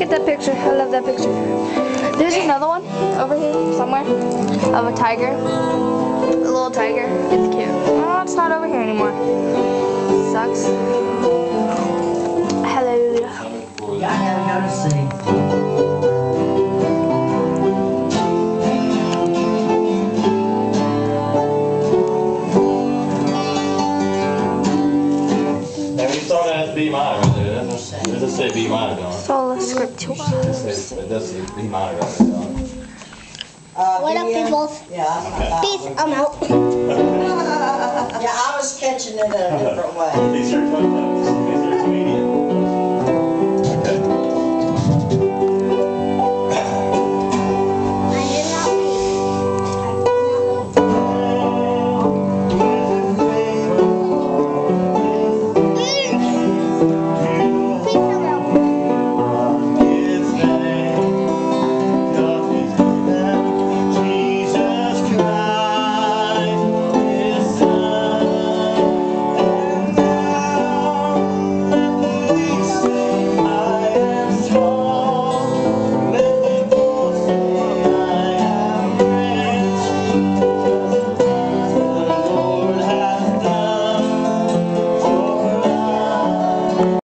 at that picture. I love that picture. There's another one over here somewhere of a tiger. A little tiger. It's cute. Oh, it's not over here anymore. Sucks. Hallelujah. I gotta go to see. B minor right there, doesn't it? It does say B minor, don't it? Sola Scriptura. It does say B minor right there, don't it? What up, people? Yeah, Peace, I'm out. yeah, I was catching it in a different way. These are